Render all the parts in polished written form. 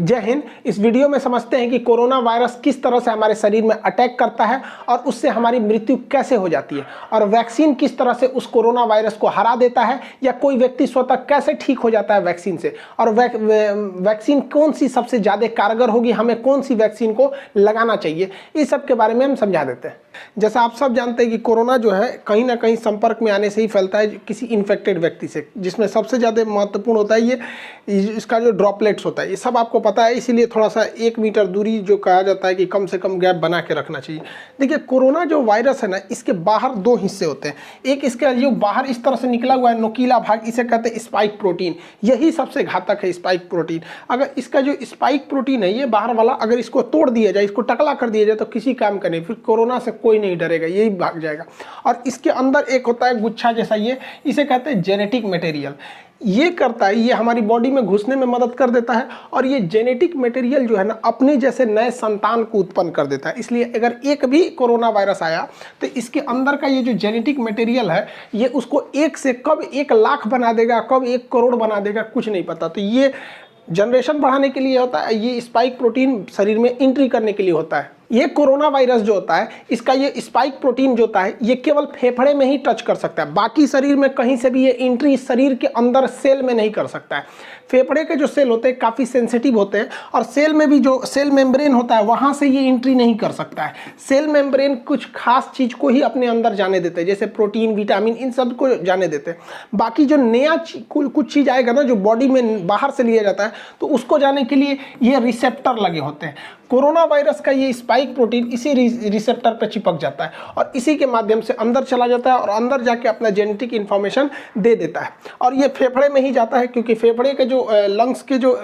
जय हिंद। इस वीडियो में समझते हैं कि कोरोना वायरस किस तरह से हमारे शरीर में अटैक करता है और उससे हमारी मृत्यु कैसे हो जाती है, और वैक्सीन किस तरह से उस कोरोना वायरस को हरा देता है, या कोई व्यक्ति स्वतः कैसे ठीक हो जाता है वैक्सीन से, और वैक्सीन कौन सी सबसे ज़्यादा कारगर होगी, हमें कौन सी वैक्सीन को लगाना चाहिए, इस सब के बारे में हम समझा देते हैं। जैसा आप सब जानते हैं कि कोरोना जो है कहीं ना कहीं संपर्क में आने से ही फैलता है किसी इन्फेक्टेड व्यक्ति से, जिसमें सबसे ज़्यादा महत्वपूर्ण होता है ये इसका जो ड्रॉपलेट्स होता है। ये सब आपको पता है, इसीलिए थोड़ा सा 1 मीटर दूरी जो कहा जाता है कि कम से कम गैप बना के रखना चाहिए। देखिए, कोरोना जो वायरस है ना, इसके बाहर 2 हिस्से होते हैं। एक इसका जो बाहर इस तरह से निकला हुआ है नुकीला भाग, इसे कहते हैं स्पाइक प्रोटीन। यही सबसे घातक है, स्पाइक प्रोटीन। अगर इसका जो स्पाइक प्रोटीन है, ये बाहर वाला, अगर इसको तोड़ दिया जाए, इसको टकला कर दिया जाए, तो किसी काम का नहीं, फिर कोरोना से कोई नहीं डरेगा, यही भाग जाएगा। और इसके अंदर एक होता है गुच्छा जैसा, ये इसे कहते हैं जेनेटिक मटेरियल। ये करता है, ये हमारी बॉडी में घुसने में मदद कर देता है, और ये जेनेटिक मटेरियल जो है ना, अपने जैसे नए संतान को उत्पन्न कर देता है। इसलिए अगर एक भी कोरोना वायरस आया तो इसके अंदर का ये जो जेनेटिक मटेरियल है, ये उसको 1 से कब 1 लाख बना देगा, कब 1 करोड़ बना देगा, कुछ नहीं पता। तो ये जनरेशन बढ़ाने के लिए होता है, ये स्पाइक प्रोटीन शरीर में एंट्री करने के लिए होता है। ये कोरोना वायरस जो होता है, इसका ये स्पाइक प्रोटीन जो होता है, ये केवल फेफड़े में ही टच कर सकता है, बाकी शरीर में कहीं से भी ये एंट्री शरीर के अंदर सेल में नहीं कर सकता है। फेफड़े के जो सेल होते हैं काफ़ी सेंसिटिव होते हैं, और सेल में भी जो सेल मेम्ब्रेन होता है, वहाँ से ये एंट्री नहीं कर सकता है। सेल मेम्ब्रेन कुछ खास चीज़ को ही अपने अंदर जाने देते हैं, जैसे प्रोटीन, विटामिन, इन सब को जाने देते हैं। बाकी जो नया कुछ चीज़ आएगा ना, जो बॉडी में बाहर से लिया जाता है, तो उसको जाने के लिए ये रिसेप्टर लगे होते हैं। कोरोना वायरस का ये स्पाइक प्रोटीन इसी रिसेप्टर पर चिपक जाता है, और इसी के माध्यम से अंदर चला जाता है, और अंदर जाके अपना जेनेटिक इन्फॉर्मेशन दे देता है। और ये फेफड़े में ही जाता है, क्योंकि फेफड़े के जो लंग्स के जो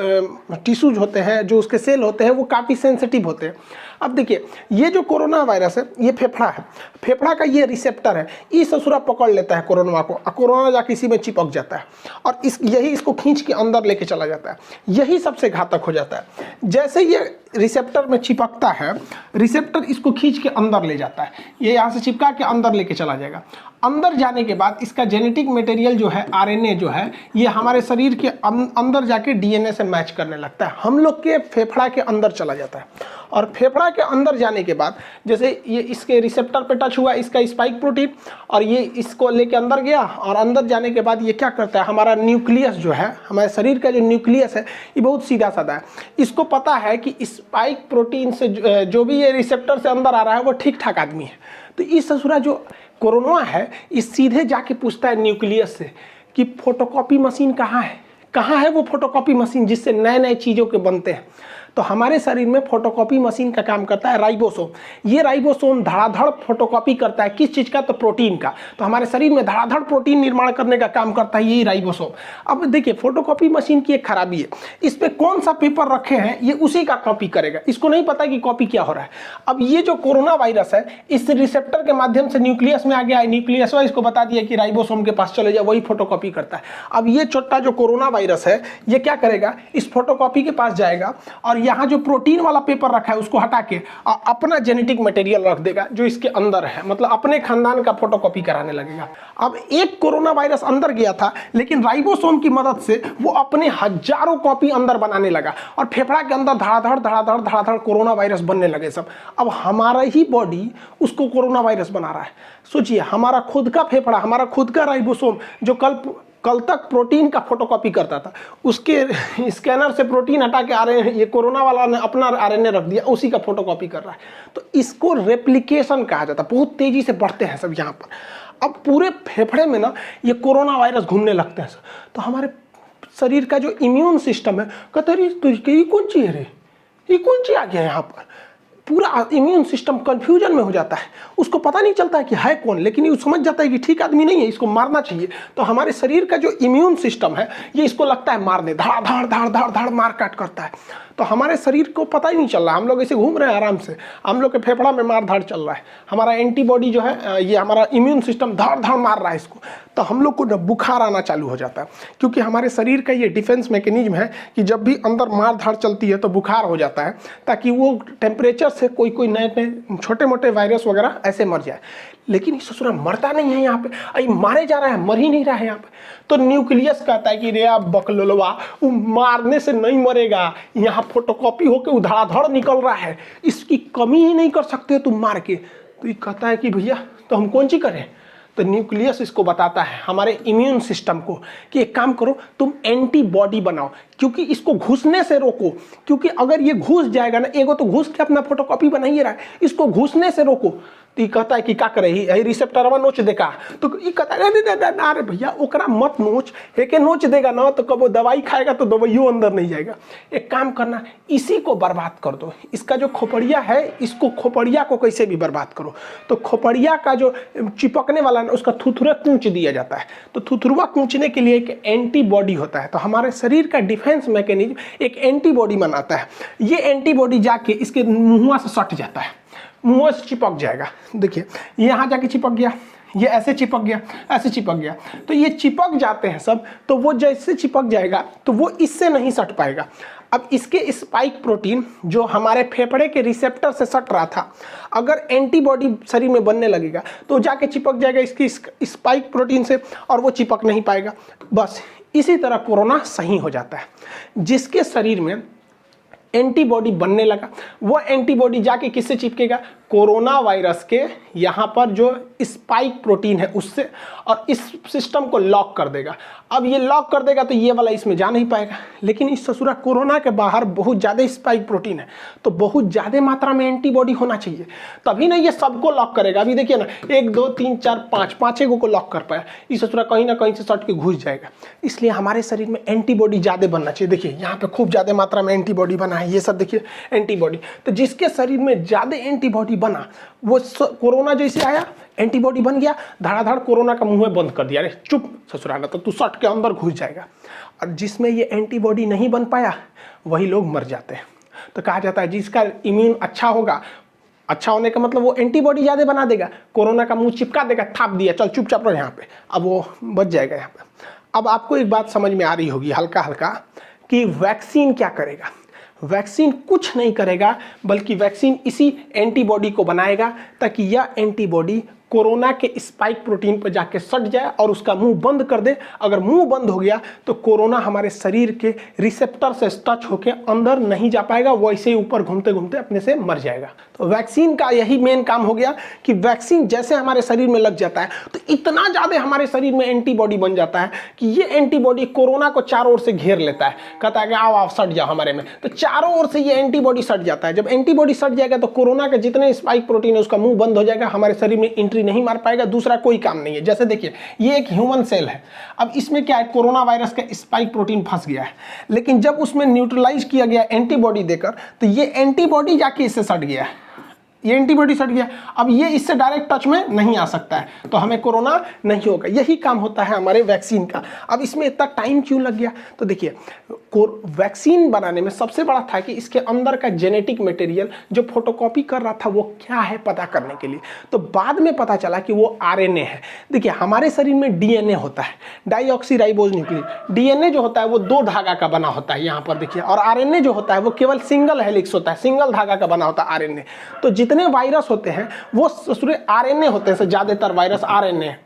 टिश्यूज होते हैं, जो उसके सेल होते हैं, वो काफ़ी सेंसिटिव होते हैं। अब देखिए, ये जो कोरोना वायरस है, ये फेफड़ा है, फेफड़ा का ये रिसेप्टर है, ये ससुरा पकड़ लेता है कोरोना को, और कोरोना जाके इसी में चिपक जाता है, और यही इसको खींच के अंदर लेके चला जाता है। यही सबसे घातक हो जाता है। जैसे ये रिसेप्टर में चिपकता है, रिसेप्टर इसको खींच के अंदर ले जाता है, ये यहाँ से चिपका के अंदर लेके चला जाएगा। अंदर जाने के बाद इसका जेनेटिक मटेरियल जो है, आरएनए जो है, ये हमारे शरीर के अंदर जाके डीएनए से मैच करने लगता है, हम लोग के फेफड़ा के अंदर चला जाता है। और फेफड़ा के अंदर जाने के बाद, जैसे ये इसके रिसेप्टर पे टच हुआ इसका स्पाइक प्रोटीन, और ये इसको लेके अंदर गया, और अंदर जाने के बाद ये क्या करता है, हमारा न्यूक्लियस जो है, हमारे शरीर का जो न्यूक्लियस है, ये बहुत सीधा साधा है। इसको पता है कि स्पाइक प्रोटीन से जो भी ये रिसेप्टर से अंदर आ रहा है, वो ठीक ठाक आदमी है। तो इस ससुरा जो कोरोना है, इस सीधे जाके पूछता है न्यूक्लियस से कि फोटोकॉपी मशीन कहाँ है, कहाँ है वो फोटोकॉपी मशीन जिससे नए नए चीज़ों के बनते हैं। तो हमारे शरीर में फोटोकॉपी मशीन का काम करता है राइबोसोम। ये राइबोसोम धड़ाधड़ फोटोकॉपी करता है, किस चीज़ का, तो प्रोटीन का। तो हमारे शरीर में धड़ाधड़ प्रोटीन निर्माण करने का काम करता है यही राइबोसोम। अब देखिए, फोटोकॉपी मशीन की एक खराबी है, इस पर कौन सा पेपर रखे हैं, ये उसी का कॉपी करेगा, इसको नहीं पता कि कॉपी क्या हो रहा है। अब ये जो कोरोना वायरस है, इस रिसेप्टर के माध्यम से न्यूक्लियस में आ गया है, न्यूक्लियस इसको बता दिया कि राइबोसोम के पास चले जाओ, वही फोटोकॉपी करता है। अब ये छोटा जो कोरोना वायरस है, ये क्या करेगा, इस फोटोकॉपी के पास जाएगा, और यहाँ जो प्रोटीन वाला पेपर रखा है उसको हटा के अपना जेनेटिक मटेरियल रख देगा जो इसके अंदर है, मतलब अपने खानदान का फोटोकॉपी कराने लगेगा। अब एक कोरोना वायरस अंदर गया था, लेकिन राइबोसोम की मदद से वो अपने हजारों कॉपी अंदर बनाने लगा, और फेफड़ा के अंदर धड़ाधड़ धड़ाधड़ धड़ाधड़ कोरोना वायरस बनने लगे सब। अब हमारा ही बॉडी उसको कोरोना वायरस बना रहा है। सोचिए, हमारा खुद का फेफड़ा, हमारा खुद का राइबोसोम जो कल तक प्रोटीन का फोटोकॉपी करता था, उसके स्कैनर से प्रोटीन हटा के आरएनए, ये कोरोना वाला ने अपना आरएनए रख दिया, उसी का फोटोकॉपी कर रहा है। तो इसको रेप्लिकेशन कहा जाता है। बहुत तेजी से बढ़ते हैं सब यहाँ पर। अब पूरे फेफड़े में ना ये कोरोना वायरस घूमने लगते हैं। तो हमारे शरीर का जो इम्यून सिस्टम है, कहते हैं ये कौन चीज़ है रे, ये कौन चीज़ आ गया यहाँ पर। पूरा इम्यून सिस्टम कंफ्यूजन में हो जाता है, उसको पता नहीं चलता है कि है कौन, लेकिन ये समझ जाता है कि ठीक आदमी नहीं है, इसको मारना चाहिए। तो हमारे शरीर का जो इम्यून सिस्टम है, ये इसको लगता है मारने, धाड़ धाड़ धाड़ धाड़ धाड़ मार काट करता है। तो हमारे शरीर को पता ही नहीं चल रहा, हम लोग ऐसे घूम रहे हैं आराम से, हम लोग के फेफड़ा में मार धाड़ चल रहा है। हमारा एंटीबॉडी जो है, ये हमारा इम्यून सिस्टम धाड़ धाड़ मार रहा है इसको। तो हम लोग को बुखार आना चालू हो जाता है, क्योंकि हमारे शरीर का ये डिफेंस मैकेनिज्म है कि जब भी अंदर मार धाड़ चलती है तो बुखार हो जाता है, ताकि वो टेम्परेचर से कोई कोई नए नए छोटे मोटे वायरस वगैरह ऐसे मर जाए, लेकिन ये ससुरा मरता नहीं है यहाँ पे, अरे मारे जा रहा है, मर ही नहीं रहा है यहाँ पे। तो न्यूक्लियस कहता है कि रे आप बकलोलवा, वो मारने से नहीं मरेगा, यहाँ फोटोकॉपी होकर उधड़ाधड़ निकल रहा है, इसकी कमी ही नहीं कर सकते तुम मार के। तो ये कहता है कि भैया तो हम कौन सी करें। तो न्यूक्लियस इसको बताता है हमारे इम्यून सिस्टम को कि एक काम करो, तुम एंटीबॉडी बनाओ, क्योंकि इसको घुसने से रोको, क्योंकि अगर ये घुस जाएगा ना, एगो तो घुस के अपना फोटोकॉपी बना ही रहा है, इसको घुसने से रोको। तो ये कहता है कि क्या करे, यही रिसेप्टरवा नोच देगा। तो ये कहता है ना रे भैया ओकरा मत नोच, एके नोच देगा ना तो कब वो दवाई खाएगा तो दवाइयों अंदर नहीं जाएगा। एक काम करना, इसी को बर्बाद कर दो, इसका जो खोपड़िया है, इसको खोपड़िया को कैसे भी बर्बाद करो। तो खोपड़िया का जो चिपकने वाला ना, उसका थुथुरा कूच दिया जाता है। तो थुथुरवा कूचने के लिए एक एंटीबॉडी होता है। तो हमारे शरीर का डिफेंस मैकेनिज्म एक एंटीबॉडी बनाता है। ये एंटीबॉडी जाके इसके मुँह से सट जाता है, मुंह से चिपक जाएगा। देखिए यहाँ जाके चिपक गया, ये ऐसे चिपक गया, ऐसे चिपक गया। तो ये चिपक जाते हैं सब, तो वो जैसे चिपक जाएगा तो वो इससे नहीं सट पाएगा। अब इसके स्पाइक प्रोटीन जो हमारे फेफड़े के रिसेप्टर से सट रहा था, अगर एंटीबॉडी शरीर में बनने लगेगा तो जाके चिपक जाएगा इसकी स्पाइक प्रोटीन से, और वो चिपक नहीं पाएगा। बस इसी तरह कोरोना सही हो जाता है। जिसके शरीर में एंटीबॉडी बनने लगा, वो एंटीबॉडी जाके किससे चिपकेगा, कोरोना वायरस के यहाँ पर जो स्पाइक प्रोटीन है उससे, और इस सिस्टम को लॉक कर देगा। अब ये लॉक कर देगा तो ये वाला इसमें जा नहीं पाएगा। लेकिन इस ससुरा कोरोना के बाहर बहुत ज़्यादा स्पाइक प्रोटीन है, तो बहुत ज़्यादा मात्रा में एंटीबॉडी होना चाहिए, तभी ना ये सबको लॉक करेगा। अभी देखिए ना, 1 2 3 4 5 पाँचें को लॉक कर पाया, इस ससुरा कहीं ना कहीं से सट के घुस जाएगा। इसलिए हमारे शरीर में एंटीबॉडी ज़्यादा बनना चाहिए। देखिए यहाँ पे खूब ज़्यादा मात्रा में एंटीबॉडी बना है, ये सब देखिए एंटीबॉडी। तो जिसके शरीर में ज़्यादा एंटीबॉडी बना, वो कोरोना जैसे आया एंटीबॉडी बन गया, धड़ाधड़ कोरोना का मुंह बंद कर दिया, अरे चुप ससुराना, तो तू सट के अंदर घुस जाएगा। और जिसमें ये एंटीबॉडी नहीं बन पाया वही लोग मर जाते हैं। तो कहा जाता है जिसका इम्यून अच्छा होगा, अच्छा होने का मतलब वो एंटीबॉडी ज़्यादा बना देगा, कोरोना का मुंह चिपका देगा, थाप दिया, चल चुपचाप रहो यहाँ पे, अब वो बच जाएगा यहाँ पे। अब आपको एक बात समझ में आ रही होगी हल्का हल्का कि वैक्सीन क्या करेगा। वैक्सीन कुछ नहीं करेगा, बल्कि वैक्सीन इसी एंटीबॉडी को बनाएगा ताकि यह एंटीबॉडी कोरोना के स्पाइक प्रोटीन पर जाके सट जाए और उसका मुंह बंद कर दे। अगर मुंह बंद हो गया तो कोरोना हमारे शरीर के रिसेप्टर से टच होकर अंदर नहीं जा पाएगा, वैसे ही ऊपर घूमते घूमते अपने से मर जाएगा। तो वैक्सीन का यही मेन काम हो गया कि वैक्सीन जैसे हमारे शरीर में लग जाता है तो इतना ज़्यादा हमारे शरीर में एंटीबॉडी बन जाता है कि ये एंटीबॉडी कोरोना को चारों ओर से घेर लेता है, कहता है कि आओ आओ सट जाओ हमारे में। तो चारों ओर से ये एंटीबॉडी सट जाता है। जब एंटीबॉडी सट जाएगा तो कोरोना के जितने स्पाइक प्रोटीन है उसका मुंह बंद हो जाएगा, हमारे शरीर में एंट्री नहीं मार पाएगा, दूसरा कोई काम नहीं है। जैसे देखिए ये एक ह्यूमन सेल है, अब इसमें क्या है, कोरोना वायरस का स्पाइक प्रोटीन फंस गया है, लेकिन जब उसमें न्यूट्रलाइज किया गया एंटीबॉडी देकर तो ये एंटीबॉडी जाके इससे सट गया है, ये एंटीबॉडी सट गया। अब ये इससे डायरेक्ट टच में नहीं आ सकता है, तो हमें कोरोना नहीं होगा। यही काम होता है हमारे वैक्सीन का। अब इसमें इतना टाइम क्यों लग गया, तो देखिए वैक्सीन बनाने में सबसे बड़ा था कि इसके अंदर का जेनेटिक मटेरियल जो फोटोकॉपी कर रहा था वो क्या है पता करने के लिए। तो बाद में पता चला कि वो आरएनए है। देखिए हमारे शरीर में डीएनए होता है, डाईऑक्सीराइबोज न्यूक्लियोटाइड। डीएनए जो होता है वो 2 धागा का बना होता है यहाँ पर देखिए, और आरएनए जो होता है वो केवल सिंगल हेलिक्स होता है, सिंगल धागा का बना होता है आरएनए। तो जितने वायरस होते हैं वो आरएनए होते हैं, ज्यादातर वायरस आरएनए।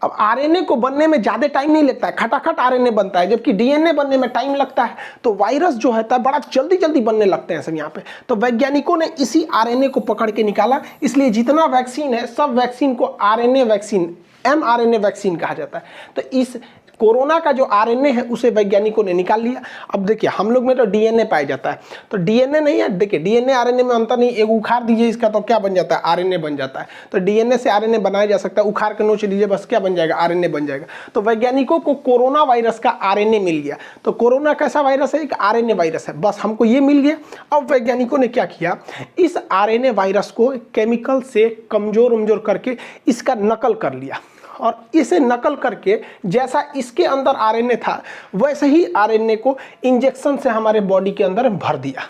अब आरएनए को बनने में ज़्यादा टाइम नहीं लगता है, खटाखट आरएनए बनता है, जबकि डीएनए बनने में टाइम लगता है। तो वायरस जो है बड़ा जल्दी जल्दी बनने लगते हैं सब यहाँ पे। तो वैज्ञानिकों ने इसी आरएनए को पकड़ के निकाला, इसलिए जितना वैक्सीन है सब वैक्सीन को आरएनए वैक्सीन, एमआरएनए वैक्सीन कहा जाता है। तो इस कोरोना का जो आरएनए है उसे वैज्ञानिकों ने निकाल लिया। अब देखिए हम लोग में तो डीएनए पाया जाता है, तो डीएनए नहीं है, देखिए डीएनए आरएनए में अंतर नहीं। एक उखाड़ दीजिए इसका तो क्या बन जाता है, आरएनए बन जाता है। तो डीएनए से आरएनए बनाया जा सकता है, उखाड़ के नोच दीजिए बस क्या बन जाएगा, आरएनए बन जाएगा। तो वैज्ञानिकों को कोरोना वायरस का आरएनए मिल गया। तो कोरोना कैसा वायरस है, एक आरएनए वायरस है, बस हमको ये मिल गया। अब वैज्ञानिकों ने क्या किया, इस आरएनए वायरस को केमिकल से कमजोर करके इसका नकल कर लिया, और इसे नकल करके जैसा इसके अंदर आरएनए था वैसे ही आरएनए को इंजेक्शन से हमारे बॉडी के अंदर भर दिया।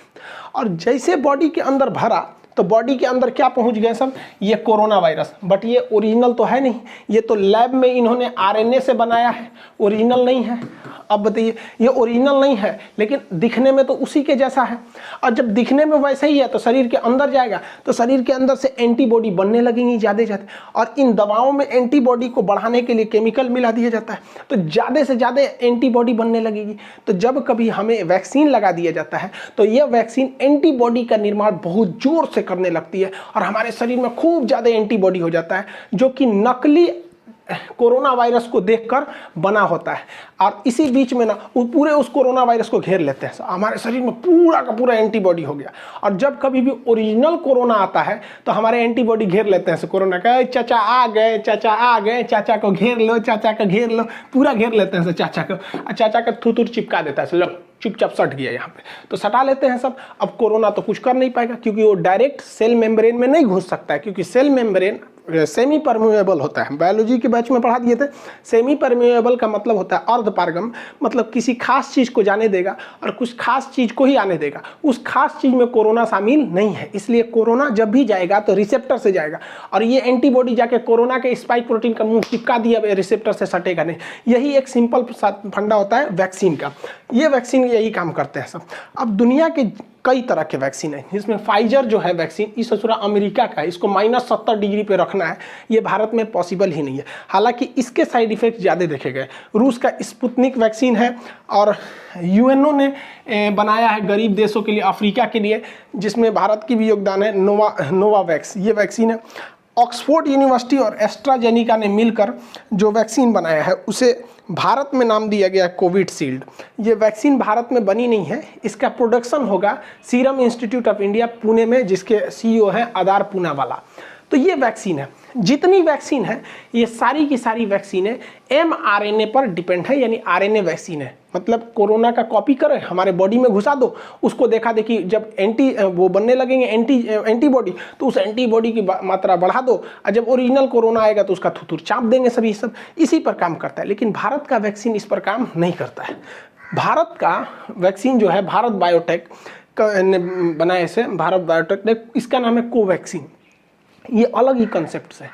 और जैसे बॉडी के अंदर भरा तो बॉडी के अंदर क्या पहुंच गए सब, ये कोरोना वायरस। बट ये ओरिजिनल तो है नहीं, ये तो लैब में इन्होंने आरएनए से बनाया है, ओरिजिनल नहीं है। अब बताइए, ये ओरिजिनल नहीं है लेकिन दिखने में तो उसी के जैसा है, और जब दिखने में वैसे ही है तो शरीर के अंदर जाएगा तो शरीर के अंदर से एंटीबॉडी बनने लगेंगी ज़्यादा ज़्यादा, और इन दवाओं में एंटीबॉडी को बढ़ाने के लिए केमिकल मिला दिया जाता है, तो ज़्यादा से ज़्यादा एंटीबॉडी बनने लगेगी। तो जब कभी हमें वैक्सीन लगा दिया जाता है तो यह वैक्सीन एंटीबॉडी का निर्माण बहुत जोर से करने लगती है और हमारे शरीर में खूब ज़्यादा एंटीबॉडी हो जाता है, जो कि नकली कोरोना वायरस को देखकर बना होता है। और इसी बीच में ना पूरे उस कोरोना वायरस को घेर लेते हैं, हमारे शरीर में पूरा का पूरा एंटीबॉडी हो गया। और जब कभी भी ओरिजिनल कोरोना आता है तो हमारे एंटीबॉडी घेर लेते हैं कोरोना का, चाचा आ गए, चाचा आ गए, चाचा को घेर लो, चाचा को घेर लो, पूरा घेर लेते हैं चाचा को, और चाचा का थूथूर चिपका देता है, लो चुपचाप सट गया यहाँ पे, तो सटा लेते हैं सब। अब कोरोना तो कुछ कर नहीं पाएगा क्योंकि वो डायरेक्ट सेल मेम्ब्रेन में नहीं घुस सकता है, क्योंकि सेल मेम्ब्रेन सेमी परमेबल होता है। बायोलॉजी के बैच में पढ़ा दिए थे, सेमी परमेबल का मतलब होता है अर्धपारगम, मतलब किसी खास चीज़ को जाने देगा और कुछ खास चीज़ को ही आने देगा, उस खास चीज़ में कोरोना शामिल नहीं है। इसलिए कोरोना जब भी जाएगा तो रिसेप्टर से जाएगा, और ये एंटीबॉडी जाके कोरोना के स्पाइक प्रोटीन का मुंह चिपका दिया, रिसेप्टर से सटेगा नहीं। यही एक सिंपल फंडा होता है वैक्सीन का, ये वैक्सीन यही काम करते हैं सब। अब दुनिया के कई तरह के वैक्सीन है, जिसमें फाइजर जो है वैक्सीन, इस ससुरा अमेरिका का है, इसको -70 डिग्री पे रखना है, ये भारत में पॉसिबल ही नहीं है। हालांकि इसके साइड इफेक्ट ज़्यादा देखे गए। रूस का स्पुतनिक वैक्सीन है, और यूएनओ ने बनाया है गरीब देशों के लिए, अफ्रीका के लिए, जिसमें भारत की भी योगदान है। नोवावैक्स ये वैक्सीन है। ऑक्सफोर्ड यूनिवर्सिटी और एस्ट्राजेनिका ने मिलकर जो वैक्सीन बनाया है उसे भारत में नाम दिया गया कोविशील्ड। ये वैक्सीन भारत में बनी नहीं है, इसका प्रोडक्शन होगा serum institute of India Pune में, जिसके सीईओ हैं आदार पूनावाला। तो ये वैक्सीन है, जितनी वैक्सीन है ये सारी की सारी वैक्सीनें mRNA पर डिपेंड है, यानी आरएनए वैक्सीन है। मतलब कोरोना का कॉपी करें, हमारे बॉडी में घुसा दो, उसको देखा देखी जब वो बनने लगेंगे एंटीबॉडी, तो उस एंटीबॉडी की मात्रा बढ़ा दो, और जब ओरिजिनल कोरोना आएगा तो उसका थुथुर चाप देंगे। सभी सब इसी पर काम करता है, लेकिन भारत का वैक्सीन इस पर काम नहीं करता है। भारत का वैक्सीन जो है भारत बायोटेक ने बनाया, इसे भारत बायोटेक ने, इसका नाम है कोवैक्सीन। ये अलग ही कंसेप्ट है।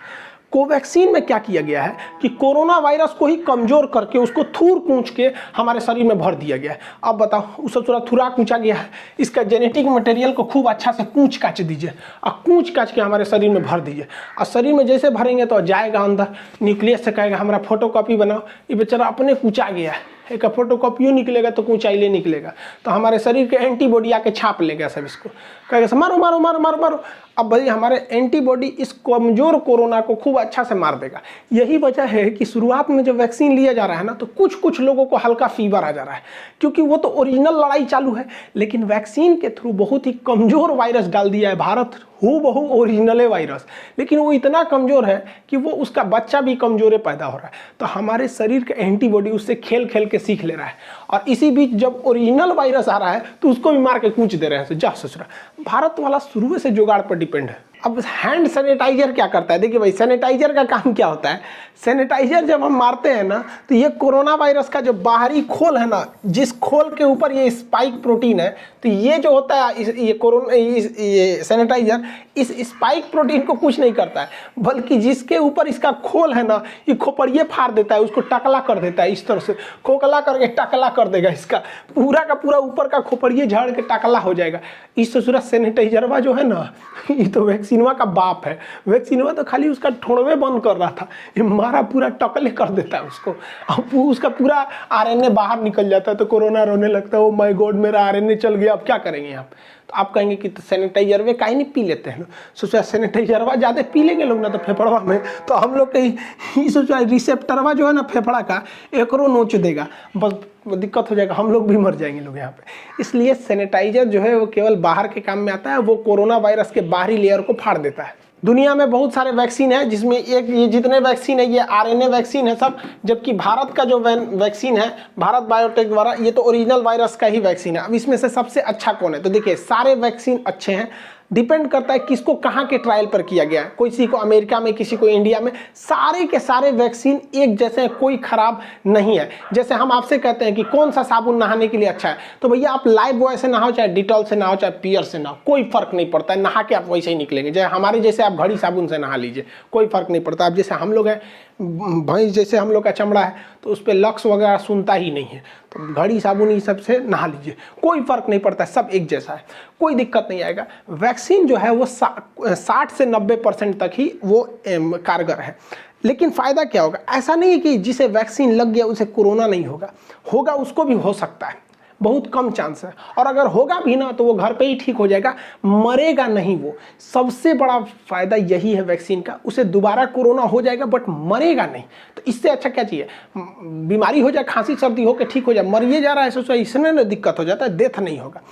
कोवैक्सीन में क्या किया गया है कि कोरोना वायरस को ही कमजोर करके उसको थूर कूच के हमारे शरीर में भर दिया गया है। अब बताओ, उसे थोड़ा थुरा कूचा गया है, इसका जेनेटिक मटेरियल को खूब अच्छा से कूच काच दीजिए और कूच काच के हमारे शरीर में भर दीजिए, और शरीर में जैसे भरेंगे तो जाएगा अंदर, न्यूक्लियस से कहेगा हमारा फोटोकॉपी बनाओ, ये बेचारा अपने कूचा गया है, एक फोटोकॉपी निकलेगा तो ऊंचाई निकलेगा, तो हमारे शरीर के एंटीबॉडी आके छाप लेगा सब, इसको कहेगा मारो मारो मारो मारो मारो। अब भाई हमारे एंटीबॉडी इस कमजोर कोरोना को खूब अच्छा से मार देगा। यही वजह है कि शुरुआत में जब वैक्सीन लिया जा रहा है ना, तो कुछ कुछ लोगों को हल्का फीवर आ जा रहा है, क्योंकि वो तो ओरिजिनल लड़ाई चालू है, लेकिन वैक्सीन के थ्रू बहुत ही कमजोर वायरस डाल दिया है भारत, बहु ओरिजिनल वायरस, लेकिन वो इतना कमजोर है कि वो उसका बच्चा भी कमजोर पैदा हो रहा है। तो हमारे शरीर का एंटीबॉडी उससे खेल खेल के सीख ले रहा है, और इसी बीच जब ओरिजिनल वायरस आ रहा है तो उसको भी मार के कूच दे रहे हैं। जा ससुरा, भारत वाला शुरू से जुगाड़ पर डिपेंड है। अब हैंड सैनिटाइजर क्या करता है, देखिए भाई, सैनिटाइजर का काम क्या होता है। सैनिटाइजर जब हम मारते हैं ना, तो ये कोरोना वायरस का जो बाहरी खोल है ना, जिस खोल के ऊपर ये स्पाइक प्रोटीन है, तो ये जो होता है ये सैनिटाइजर इस स्पाइक प्रोटीन को कुछ नहीं करता है, बल्कि जिसके ऊपर इसका खोल है ना, ये खोपड़िए फाड़ देता है, उसको टकला कर देता है, इस तरह से खोखला करके टकला कर देगा, इसका पूरा का पूरा ऊपर का खोपड़िए झाड़ के टकला हो जाएगा। इस ससुरा सैनिटाइजरवा जो है ना, ये तो वैक्सीनवा का बाप है। वैक्सीनवा तो खाली उसका ठोड़वे बंद कर रहा था, ये मारा पूरा टकले कर देता है उसको, अब उसका पूरा आरएनए बाहर निकल जाता है, तो कोरोना रोने लगता है, ओ माय गॉड मेरा आरएनए चल गया, अब क्या करेंगे आप। तो आप कहेंगे कि सैनिटाइजर वे काहे नहीं पी लेते हैं, सोचा सैनिटाइजरवा ज़्यादा पी लेंगे लोग ना तो फेफड़वा में, तो हम लोग कहीं सोचा रिसेप्टरवा जो है ना फेफड़ा का, एकरो नोच देगा, बस दिक्कत हो जाएगा, हम लोग भी मर जाएंगे लोग यहाँ पे। इसलिए सैनिटाइजर जो है वो केवल बाहर के काम में आता है, वो कोरोना वायरस के बाहरी लेयर को फाड़ देता है। दुनिया में बहुत सारे वैक्सीन है, जिसमें एक ये जितने वैक्सीन है ये आरएनए वैक्सीन है सब, जबकि भारत का जो वैक्सीन है भारत बायोटेक द्वारा, ये तो ओरिजिनल वायरस का ही वैक्सीन है। अब इसमें से सबसे अच्छा कौन है, तो देखिए सारे वैक्सीन अच्छे हैं, डिपेंड करता है किसको कहाँ के ट्रायल पर किया गया है, किसी को अमेरिका में, किसी को इंडिया में, सारे के सारे वैक्सीन एक जैसे हैं, कोई खराब नहीं है। जैसे हम आपसे कहते हैं कि कौन सा साबुन नहाने के लिए अच्छा है, तो भैया आप लाइफ बॉय से नहाओ, चाहे डिटॉल से नहाओ, चाहे पियर से नहाओ, कोई फर्क नहीं पड़ता है, नहा के आप वैसे ही निकलेंगे। जैसे हमारे जैसे आप घड़ी साबुन से नहा लीजिए, कोई फर्क नहीं पड़ता। अब जैसे हम लोग हैं, भैंस जैसे हम लोग का चमड़ा है, तो उस पर लक्स वगैरह सुनता ही नहीं है, तो घड़ी साबुन ये सब से नहा लीजिए, कोई फर्क नहीं पड़ता, सब एक जैसा है, कोई दिक्कत नहीं आएगा। वैक्सीन जो है वो 60 से 90% तक ही वो कारगर है। लेकिन फ़ायदा क्या होगा? ऐसा नहीं है कि जिसे वैक्सीन लग गया उसे कोरोना नहीं होगा, होगा, उसको भी हो सकता है, बहुत कम चांस है। और अगर होगा भी ना तो वो घर पे ही ठीक हो जाएगा, मरेगा नहीं वो। सबसे बड़ा फायदा यही है वैक्सीन का, उसे दोबारा कोरोना हो जाएगा बट मरेगा नहीं। तो इससे अच्छा क्या चाहिए? बीमारी हो जाए, खांसी सर्दी हो के ठीक हो जाए, मरिए जा रहा है सोचा, इसमें ना दिक्कत हो जाता है, डेथ नहीं होगा।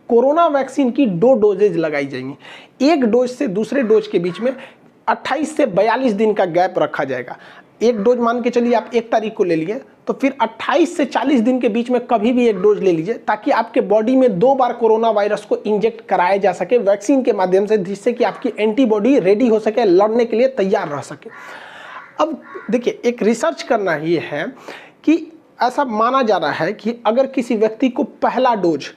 कोरोना वैक्सीन की 2 डोजेज लगाई जाएंगी। एक डोज से दूसरे डोज के बीच में 28 से 42 दिन का गैप रखा जाएगा। एक डोज मान के चलिए आप 1 तारीख को ले लिए, तो फिर 28 से 40 दिन के बीच में कभी भी एक डोज ले लीजिए, ताकि आपके बॉडी में 2 बार कोरोना वायरस को इंजेक्ट कराया जा सके वैक्सीन के माध्यम से, जिससे कि आपकी एंटीबॉडी रेडी हो सके, लड़ने के लिए तैयार रह सके। अब देखिए, एक रिसर्च करना ये है कि ऐसा माना जा रहा है कि अगर किसी व्यक्ति को पहला डोज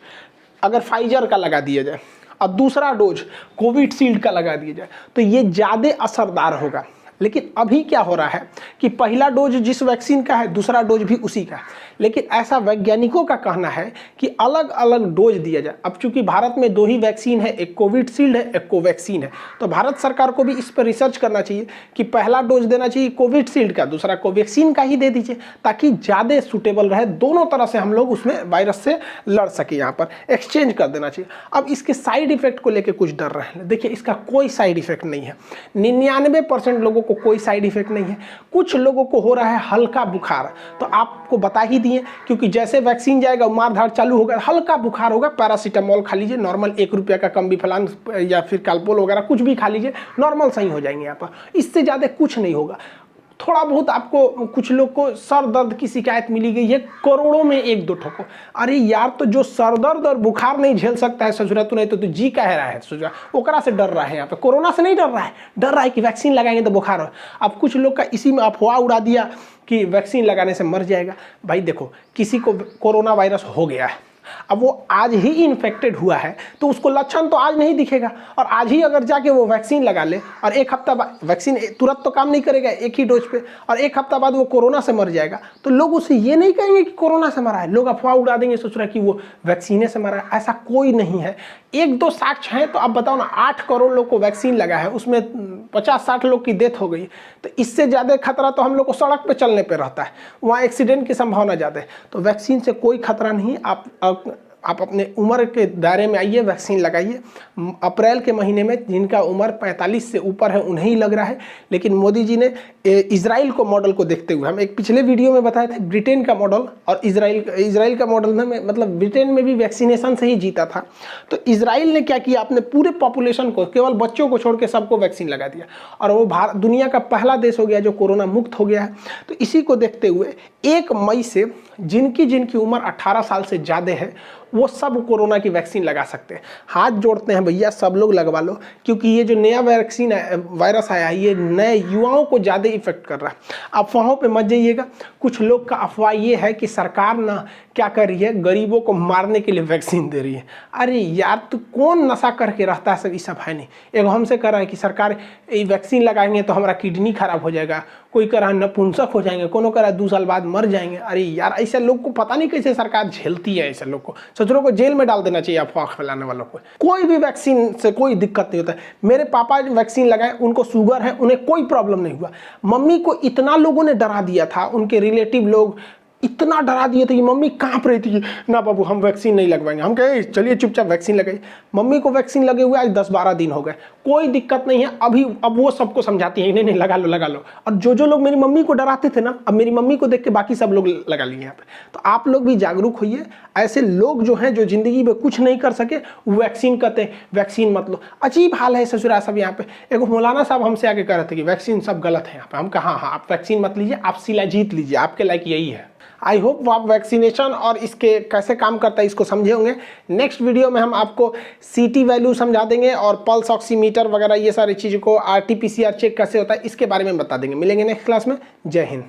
अगर फाइजर का लगा दिया जाए और दूसरा डोज कोविशील्ड का लगा दिया जाए तो ये ज़्यादा असरदार होगा। लेकिन अभी क्या हो रहा है कि पहला डोज जिस वैक्सीन का है, दूसरा डोज भी उसी का है। लेकिन ऐसा वैज्ञानिकों का कहना है कि अलग अलग डोज दिया जाए। अब चूंकि भारत में 2 ही वैक्सीन है, एक कोविशील्ड है, एक कोवैक्सीन है, तो भारत सरकार को भी इस पर रिसर्च करना चाहिए कि पहला डोज देना चाहिए कोविशील्ड का, दूसरा कोवैक्सीन का ही दे दीजिए, ताकि ज़्यादा सूटेबल रहे, दोनों तरह से हम लोग उसमें वायरस से लड़ सके। यहाँ पर एक्सचेंज कर देना चाहिए। अब इसके साइड इफेक्ट को लेकर कुछ डर रहे हैं। देखिए, इसका कोई साइड इफेक्ट नहीं है, 99% लोगों को कोई साइड इफेक्ट नहीं है। कुछ लोगों को हो रहा है हल्का बुखार, तो आपको बता ही दिए, क्योंकि जैसे वैक्सीन जाएगा मारधाड़ चालू होगा, हल्का बुखार होगा, पैरासीटामोल खा लीजिए, नॉर्मल 1 रुपये का कम्बीफ्लान या फिर कैल्पोल वगैरह कुछ भी खा लीजिए, नॉर्मल सही हो जाएंगे यहाँ पर। इससे ज़्यादा कुछ नहीं होगा। थोड़ा बहुत आपको, कुछ लोग को सर दर्द की शिकायत मिली गई है, करोड़ों में 1-2 ठोको। अरे यार, तो जो सर दर्द और बुखार नहीं झेल सकता है ससुरा, तो नहीं तो जी कह रहा है ससुरा, ओकरा से डर रहा है। यहाँ पे कोरोना से नहीं डर रहा है, डर रहा है कि वैक्सीन लगाएंगे तो बुखार हो। अब कुछ लोग का इसी में अफवाह उड़ा दिया कि वैक्सीन लगाने से मर जाएगा। भाई देखो, किसी को कोरोना वायरस हो गया है, अब वो आज ही इन्फेक्टेड हुआ है, तो उसको लक्षण तो आज नहीं दिखेगा, और आज ही अगर जाके वो वैक्सीन लगा ले और 1 हफ्ता बाद, वैक्सीन तुरंत तो काम नहीं करेगा एक ही डोज पे, और 1 हफ्ता बाद वो कोरोना से मर जाएगा, तो लोग उसे ये नहीं कहेंगे कि कोरोना से मरा है, लोग अफवाह उड़ा देंगे, सोच रहा है कि वो वैक्सीने से मरा है। ऐसा कोई नहीं है। 1-2 साक्ष्य हैं, तो आप बताओ ना, 8 करोड़ लोग को वैक्सीन लगा है, उसमें 50-60 लोग की डेथ हो गई, तो इससे ज़्यादा खतरा तो हम लोग को सड़क पे चलने पे रहता है, वहाँ एक्सीडेंट की संभावना ज़्यादा है। तो वैक्सीन से कोई खतरा नहीं। आप अपने उम्र के दायरे में आइए, वैक्सीन लगाइए। अप्रैल के महीने में जिनका उम्र 45 से ऊपर है उन्हें ही लग रहा है। लेकिन मोदी जी ने इजराइल को मॉडल को देखते हुए, हम एक पिछले वीडियो में बताए थे ब्रिटेन का मॉडल और इजराइल का मॉडल में, मतलब ब्रिटेन में भी वैक्सीनेशन से ही जीता था। तो इजराइल ने क्या किया, अपने पूरे पॉपुलेशन को, केवल बच्चों को छोड़ के सबको वैक्सीन लगा दिया, और वो दुनिया का पहला देश हो गया जो कोरोना मुक्त हो गया है। तो इसी को देखते हुए 1 मई से जिनकी उम्र 18 साल से ज़्यादा है वो सब कोरोना की वैक्सीन लगा सकते हैं। हाथ जोड़ते हैं भैया, सब लोग लगवा लो, क्योंकि ये जो नया वैक्सीन वायरस आया है, ये नए युवाओं को ज़्यादा इफेक्ट कर रहा है। अफवाहों पे मत जाइएगा। कुछ लोग का अफवाह ये है कि सरकार ना क्या कर रही है, गरीबों को मारने के लिए वैक्सीन दे रही है। अरे यार, तो कौन नशा करके रहता है, सब ये सब है नहीं। एक हमसे कह रहा है कि सरकार ये वैक्सीन लगाएंगे तो हमारा किडनी खराब हो जाएगा, कोई कह रहा है नपुंसक हो जाएंगे, कोनो कह रहा है 2 साल बाद मर जाएंगे। अरे यार, ऐसे लोग को पता नहीं कैसे सरकार झेलती है। ऐसे लोग को, सचरों को जेल में डाल देना चाहिए अफवाह फैलाने वालों को। कोई भी वैक्सीन से कोई दिक्कत नहीं होता है। मेरे पापा वैक्सीन लगाए, उनको शुगर है, उन्हें कोई प्रॉब्लम नहीं हुआ। मम्मी को इतना लोगों ने डरा दिया था, उनके रिलेटिव लोग इतना डरा दिए थे कि मम्मी कांप रही थी, ना बाबू हम वैक्सीन नहीं लगवाएंगे। हम कहे चलिए चुपचाप वैक्सीन लगाइए। मम्मी को वैक्सीन लगे हुए आज 10-12 दिन हो गए, कोई दिक्कत नहीं है। अब वो सबको समझाती है, नहीं लगा लो। और जो लोग मेरी मम्मी को डराते थे ना, अब मेरी मम्मी को देख के बाकी सब लोग लगा लिए यहाँ पे। तो आप लोग भी जागरूक होइए। ऐसे लोग जो हैं, जो जिंदगी में कुछ नहीं कर सके, वैक्सीन कहते हैं वैक्सीन मत लो। अजीब हाल है ससुरा सब यहाँ पे। एक मौलाना साहब हमसे आके कह रहे थे कि वैक्सीन सब गलत है यहाँ पे। हम कहा हाँ, आप वैक्सीन मत लीजिए, आप सिला जीत लीजिए, आपके लायक यही है। आई होप आप वैक्सीनेशन और इसके कैसे काम करता है इसको समझे होंगे। नेक्स्ट वीडियो में हम आपको CT वैल्यू समझा देंगे और पल्स ऑक्सीमीटर वगैरह ये सारी चीज़ों को, RT-PCR चेक कैसे होता है इसके बारे में बता देंगे। मिलेंगे नेक्स्ट क्लास में। जय हिंद।